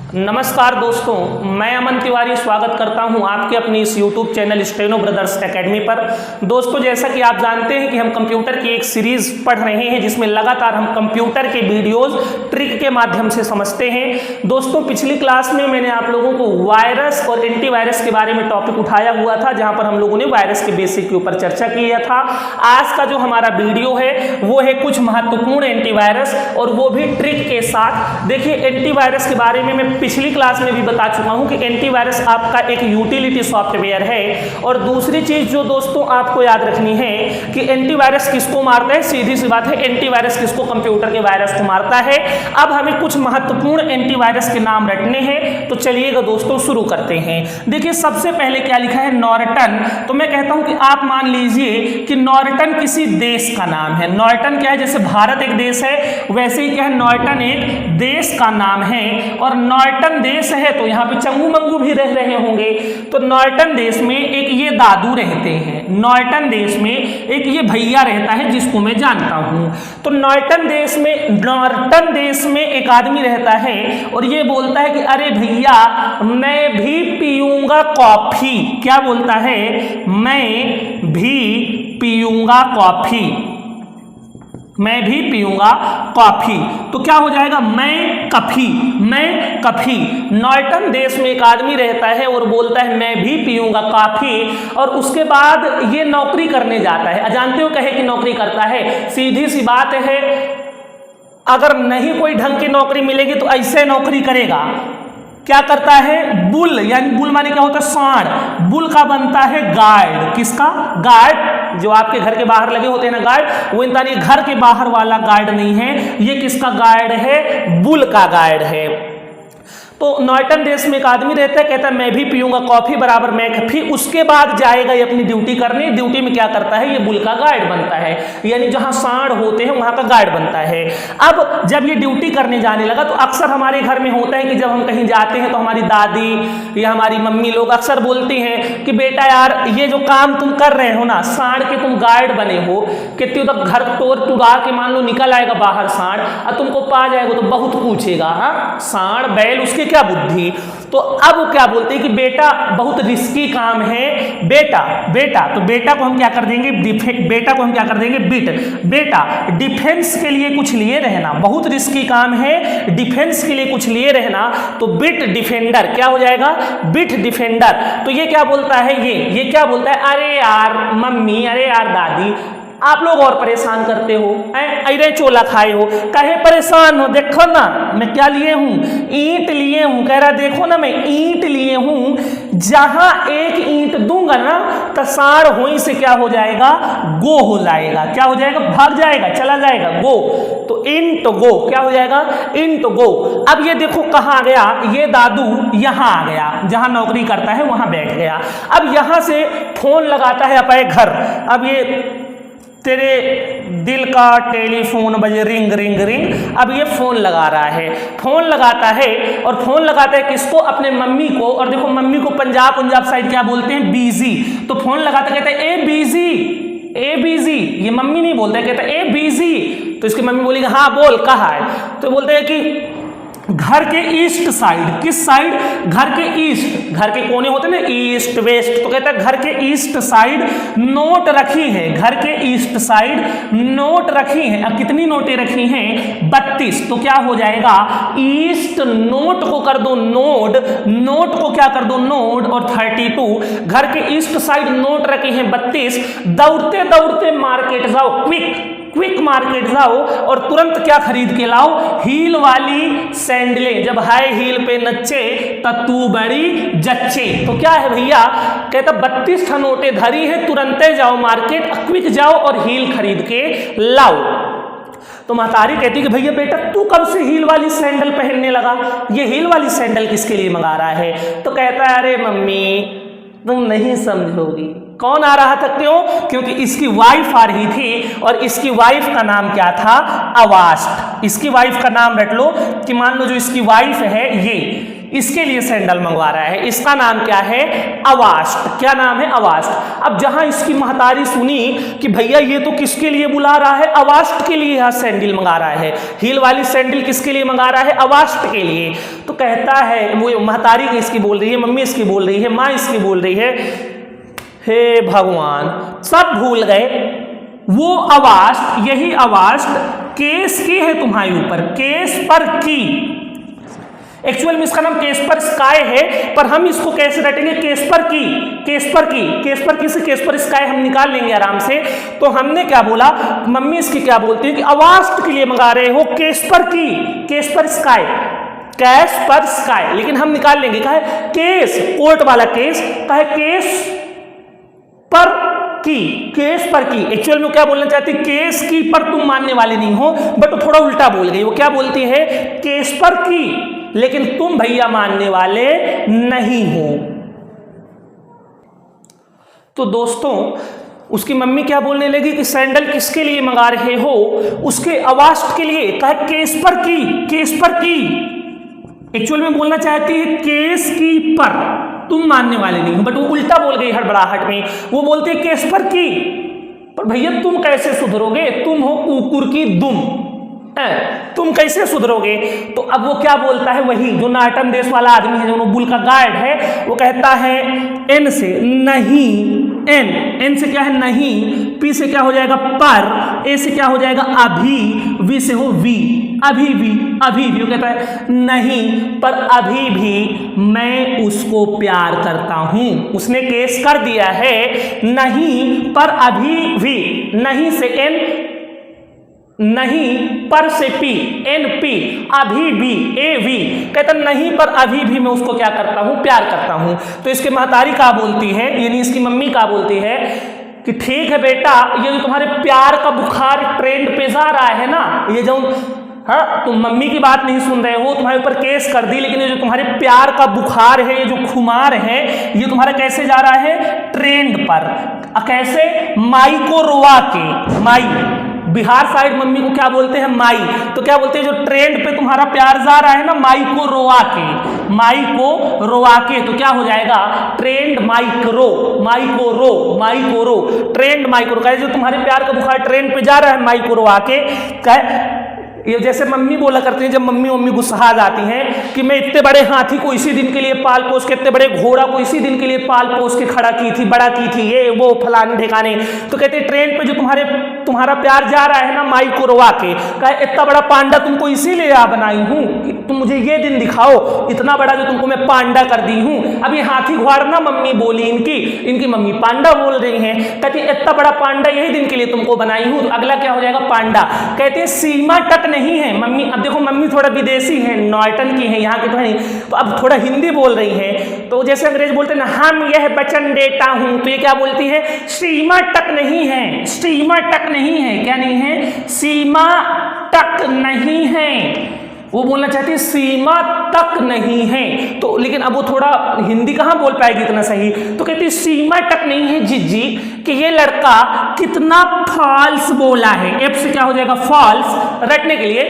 नमस्कार दोस्तों, मैं अमन तिवारी स्वागत करता हूं आपके अपनी इस YouTube channel steno brothers academy पर। दोस्तों, जैसा कि आप जानते हैं कि हम कंप्यूटर की एक सीरीज पढ़ रहे हैं जिसमें लगातार हम कंप्यूटर के वीडियोस ट्रिक के माध्यम से समझते हैं। दोस्तों, पिछली क्लास में मैंने आप लोगों को वायरस और एंटीवायरस के बारे में टॉपिक उठाया हुआ था, जहां पर हम लोगों ने वायरस के बेसिक के ऊपर चर्चा किया था। आज का जो हमारा वीडियो है वो है कुछ महत्वपूर्ण एंटीवायरस, और वो भी ट्रिक के साथ। देखिए, एंटीवायरस के बारे में मैं पिछली क्लास में भी बता चुका हूं कि एंटीवायरस आपका एक यूटिलिटी सॉफ्टवेयर है। और दूसरी चीज जो दोस्तों आपको याद रखनी है कि एंटीवायरस किसको मारता है, सीधी सी बात है, एंटीवायरस किसको, कंप्यूटर के वायरस को मारता है। अब हमें कुछ महत्वपूर्ण एंटीवायरस के नाम रटने हैं, तो चलिएगा दोस्तों शुरू करते हैं। देखिए, सबसे पहले क्या लिखा है, नॉर्टन। तो मैं कहता हूं कि आप मान लीजिए कि नॉर्टन किसी देश का नाम है। नॉर्टन क्या है, जैसे भारत एक देश है वैसे ही क्या है, नॉर्टन एक देश का नाम है। और नॉर्टन देश है तो यहाँ पे चंगू मंगू भी रह रहे होंगे। तो नॉर्टन देश में एक ये दादू रहते हैं, नॉर्टन देश में एक ये भैया रहता है जिसको मैं जानता हूँ। तो नॉर्टन देश में एक आदमी रहता है और ये बोलता है कि अरे भैया, मैं भी पीऊंगा कॉफी। क्या बोलता है, मैं भी पीऊंगा कॉफी, मैं भी पीऊंगा कॉफी। तो क्या हो जाएगा, मैं कफी। नॉर्टन देश में एक आदमी रहता है और बोलता है मैं भी पीऊंगा कॉफी, और उसके बाद ये नौकरी करने जाता है। जानते हो कहे कि नौकरी करता है, सीधी सी बात है, अगर नहीं कोई ढंग की नौकरी मिलेगी तो ऐसे नौकरी करेगा। क्या करता है, बुल, यानी बुल माने क्या होता है, सांड। बुल का बनता है गार्ड। किसका, गार्ड, जो आपके घर के बाहर लगे होते हैं ना गार्ड, वो इंसान, ये घर के बाहर वाला गार्ड नहीं है, ये किसका गार्ड है, बुल का गार्ड है। तो नॉर्टन देश में एक आदमी रहता है, कहता है मैं भी पीऊंगा कॉफी बराबर मैं कफी। उसके बाद जाएगा ये अपनी ड्यूटी करने। ड्यूटी में क्या करता है, ये बुल का गार्ड बनता है, यानी जहां सांड होते हैं वहां का गार्ड बनता है। अब जब ये ड्यूटी करने जाने लगा तो अक्सर हमारे घर में होता है कि जब हम कहीं जाते हैं तो हमारी दादी या हमारी मम्मी लोग अक्सर बोलती हैं कि बेटा यार, ये जो काम तुम कर रहे हो ना, सांड के तुम गार्ड बने हो, कितनी तक घर तोड़ तुड़ा के मान लो निकल आएगा बाहर सांड और तुमको पा जाएगा तो बहुत पूछेगा, हाँ सांड बैल, उसके क्या बुद्धि। तो अब क्या बोलते हैं कि बेटा बहुत रिस्की काम है, बेटा तो बेटा को हम क्या कर देंगे, बेटा डिफेंस के लिए कुछ लिए रहना, बहुत रिस्की काम है, डिफेंस के लिए कुछ लिए रहना। तो बिट डिफेंडर क्या हो जाएगा, बिट डिफेंडर। तो ये क्या बोलता है, ये क्या बोलता है, अरे यार मम्मी, अरे यार दादी, आप लोग और परेशान करते हो, अरे चोला खाए हो, कहे परेशान हो, देखो ना मैं क्या लिए हूं, ईंट लिए हूं। कह रहा देखो ना मैं ईंट लिए हूं, जहां एक ईंट दूंगा ना तो सांड होई से क्या हो जाएगा, गो हो जाएगा। क्या हो जाएगा, भाग जाएगा, चला जाएगा, गो। तो इन तो गो, क्या हो जाएगा, इन तो गो। अब ये देखो कहाँ गया, ये दादू यहाँ आ गया, जहां नौकरी करता है वहां बैठ गया। अब यहां से फोन लगाता है अपने घर। अब ये तेरे दिल का टेलीफोन बजे, रिंग रिंग रिंग। अब ये फोन लगा रहा है, फोन लगाता है, और फोन लगाता है किसको, अपने मम्मी को। और देखो मम्मी को पंजाब साइड क्या बोलते हैं, बिजी। तो फोन लगाता कहता है ए बिजी, ये मम्मी नहीं बोलते, कहता है ए बिजी। तो इसकी मम्मी बोलेगी हाँ बोल, कहाँ है। तो बोलते हैं कि घर के ईस्ट साइड। किस साइड, घर के ईस्ट, घर के कोने होते हैं ना, ईस्ट वेस्ट। तो कहता है घर के ईस्ट साइड नोट रखी है, घर के ईस्ट साइड नोट रखी है। अब कितनी नोटें रखी हैं, 32। तो क्या हो जाएगा, ईस्ट नोट को कर दो नोड, नोट को क्या कर दो नोड, और 32। घर के ईस्ट साइड नोट रखी है 32। दौड़ते दौड़ते मार्केट जाओ, क्विक मार्केट जाओ, और तुरंत क्या खरीद के लाओ, हील वाली सैंडलें। जब हाई हील पे नच्चे तू बड़ी जच्चे। तो क्या है भैया, कहता 32 नोटें धरी है, तुरंते जाओ मार्केट, क्विक जाओ और हील खरीद के लाओ। तो महतारी कहती कि भैया बेटा तू कब से हील वाली सैंडल पहनने लगा, ये हील वाली सैंडल किसके लिए मंगा रहा है। तो कहता है अरे मम्मी तुम नहीं समझोगी। कौन आ रहा था, क्यों, क्योंकि इसकी वाइफ आ रही थी, और इसकी वाइफ का नाम क्या था, अवास्ट। इसकी वाइफ का नाम रट लो कि मान लो जो इसकी वाइफ है इसके लिए सैंडल मंगवा रहा है। इसका नाम क्या है? अवास्ट। क्या नाम है? अवास्ट। अब जहां इसकी महतारी सुनी कि भैया ये तो किसके लिए बुला रहा है? अवास्ट के लिए यह सैंडल मंगा रहा है। हील वाली सैंडल किसके लिए मंगा रहा है? अवास्ट के लिए। तो कहता है, वो महतारी इसकी बोल रही है, मम्मी इसकी बोल रही है, माँ इसकी बोल रही है, हे भगवान, सब भूल गए। वो अवास्ट, यही अवास्ट केस की है तुम्हारे ऊपर, केस पर की। एक्चुअल में इसका नाम केस पर स्काई है, पर हम इसको कैसे रटेंगे? केस पर की, केस पर की, केस पर की से केस पर स्काई हम निकाल लेंगे आराम से। तो हमने क्या बोला, मम्मी इसकी क्या बोलती है कि अवास्ट के लिए मंगा रहे हो, केस पर की, केस पर स्काई, कैश पर स्काई। लेकिन हम निकाल लेंगे, कहा है केस, कोर्ट वाला केस, कहा है केस पर की, केस पर की। एक्चुअल में क्या बोलना चाहती है? केस की पर तुम मानने वाले नहीं हो, बट वो थोड़ा उल्टा बोल गई। वो क्या बोलती है? केस पर की, लेकिन तुम भैया मानने वाले नहीं हो। तो दोस्तों, उसकी मम्मी क्या बोलने लगी कि सैंडल किसके लिए मंगा रहे हो? उसके अवास्ट के लिए। कहा केस पर की, केस पर की। एक्चुअल में बोलना चाहती है केस की पर तुम मानने वाले नहीं हो, बट वो उल्टा बोल गई हड़बड़ाहट में। वो बोलती है केस पर की, पर भैया तुम कैसे सुधरोगे? तुम हो कुकुर की दुम, तुम कैसे सुधरोगे? तो अब वो क्या बोलता है? वही जो नाटन देश वाला आदमी है, जो बुल का गार्ड है, वो कहता है एन से नहीं, एन, एन से क्या है? नहीं, पी से क्या हो जाएगा? पर, ए से क्या हो जाएगा? अभी, वी से हो वी, अभी भी, अभी भी। वो कहता है नहीं, पर अभी भी मैं उसको प्यार करता हूं। उसने केस कर दिया है, नहीं पर अभी भी, नहीं से एन, नहीं पर से पी, एन पी, अभी भी, ए वी। कहता नहीं पर अभी भी मैं उसको क्या करता हूं? प्यार करता हूं। तो इसके महतारी क्या बोलती है, यानी इसकी मम्मी क्या बोलती है कि ठीक है बेटा, ये जो तुम्हारे प्यार का बुखार ट्रेंड पे जा रहा है ना, ये जो, हाँ, तुम मम्मी की बात नहीं सुन रहे हो, तुम्हारे ऊपर केस कर दी, लेकिन ये जो तुम्हारे प्यार का बुखार है, ये जो खुमार है, ये तुम्हारा कैसे जा रहा है? ट्रेंड पर। कैसे? माई को रोवा के, माई, बिहार साइड मम्मी को क्या बोलते हैं? माई। तो क्या बोलते हैं? जो ट्रेंड पे तुम्हारा प्यार जा रहा है ना, माई को रोवा के, माई को रोवा के। तो क्या हो जाएगा? ट्रेंड माइक्रो, माई को रो, माई को रो, ट्रेंड माइक्रो। कहे जो तुम्हारे प्यार का बुखार ट्रेंड पे जा रहा है, माई को रोवा के। कहे ये जैसे मम्मी बोला करती हैं, जब मम्मी गुस्सा जाती हैं कि मैं इतने बड़े हाथी को इसी दिन के लिए पाल पोस के, इतने बड़े घोड़ा को इसी दिन के लिए पाल पोस के खड़ा की थी, बड़ा की थी, ये वो फलाने ठिकाने। तो कहते ट्रेन पे जो तुम्हारा प्यार जा रहा है ना, माई को रोवा के। कहे इतना बड़ा पांडा तुमको इसीलिए बनाई हूँ कि तुम मुझे ये दिन दिखाओ, इतना बड़ा जो तुमको मैं पांडा कर दी हूँ। अब ये हाथी घोड़ा ना मम्मी बोली, इनकी मम्मी पांडा बोल रही हैं। कहती इतना बड़ा पांडा यही दिन के लिए तुमको बनाई हूँ। तो अगला क्या हो जाएगा? पांडा। कहते हैं सीमा तक नहीं है मम्मी। अब देखो मम्मी थोड़ा विदेशी है, नॉर्टन की है, यहाँ की तो है नहीं, तो अब थोड़ा हिंदी बोल रही है। तो जैसे अंग्रेज बोलते हैं ना, हम यह वचन देता हूं, तो ये क्या बोलती है? सीमा तक नहीं है, सीमा तक नहीं है। क्या नहीं है? सीमा तक नहीं है। वो बोलना चाहती है सीमा तक नहीं है। तो लेकिन अब वो थोड़ा हिंदी कहाँ बोल पाएगी इतना सही। तो कहती है सीमा तक नहीं है जीजी कि ये लड़का कितना फॉल्स बोला है। एफ से क्या हो जाएगा? फॉल्स। रटने के लिए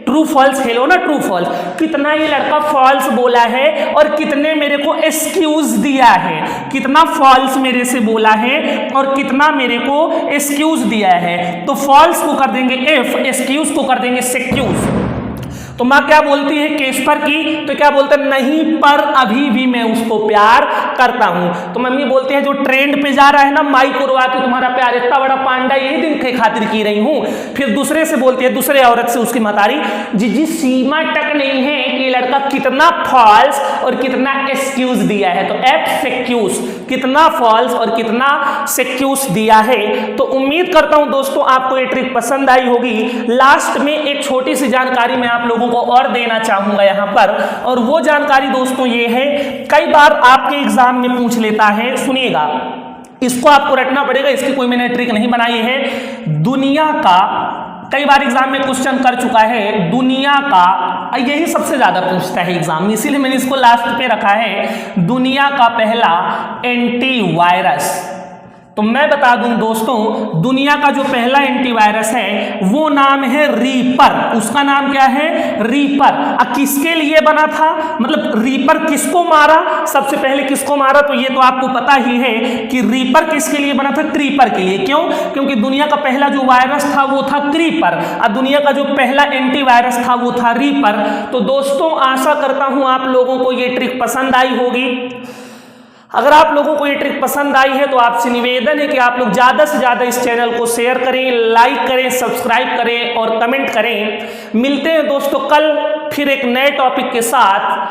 ट्रू फॉल्स खेलो ना, ट्रू फॉल्स। कितना ये लड़का फॉल्स बोला है और कितने मेरे को एक्सक्यूज दिया है। कितना फॉल्स मेरे से बोला है और कितना मेरे को एक्सक्यूज दिया है। तो फॉल्स को कर देंगे एफ, एक्सक्यूज को कर देंगे सेक्यूज। तो माँ क्या बोलती है? केस पर की। तो क्या बोलते हैं? नहीं पर अभी भी मैं उसको प्यार करता हूं। तो मम्मी बोलती है जो ट्रेंड पे जा रहा है ना, माई को रोवा के तुम्हारा प्यार, इतना बड़ा पांडा यही दिन के खातिर की रही हूं। फिर दूसरे से बोलती है, दूसरे औरत से उसकी मतारी, जीजी सीमा तक नहीं है कि लड़का कितना फॉल्स और कितना एक्सक्यूज दिया है। तो एफ सेक्यूज, कितना फॉल्स और कितना सेक्यूज दिया है। तो उम्मीद करता हूं दोस्तों आपको ये ट्रिक पसंद आई होगी। लास्ट में एक छोटी सी जानकारी मैं आप लोगों को और देना चाहूंगा यहां पर, और वो जानकारी दोस्तों ये है, कई बार आपके एग्जाम में पूछ लेता है, सुनिएगा, इसको आपको रटना पड़ेगा, इसकी कोई मैंने ट्रिक नहीं बनाई है। दुनिया का, कई बार एग्जाम में क्वेश्चन कर चुका है, दुनिया का, यही सबसे ज्यादा पूछता है एग्जाम में, इसीलिए मैंने इसको लास्ट पे रखा है। दुनिया का पहला एंटीवायरस, तो मैं बता दूं दोस्तों, दुनिया का जो पहला एंटीवायरस है वो नाम है रीपर। उसका नाम क्या है? रीपर। अब किसके लिए बना था, मतलब रीपर किसको मारा, सबसे पहले किसको मारा? तो ये तो आपको पता ही है कि रीपर किसके लिए बना था? क्रीपर के लिए। क्यों? क्योंकि दुनिया का पहला जो वायरस था वो था क्रीपर, और दुनिया का जो पहला एंटीवायरस था वो था रीपर। तो दोस्तों आशा करता हूं आप लोगों को ये ट्रिक पसंद आई होगी। अगर आप लोगों को ये ट्रिक पसंद आई है तो आपसे निवेदन है कि आप लोग ज़्यादा से ज़्यादा इस चैनल को शेयर करें, लाइक करें, सब्सक्राइब करें और कमेंट करें। मिलते हैं दोस्तों कल फिर एक नए टॉपिक के साथ।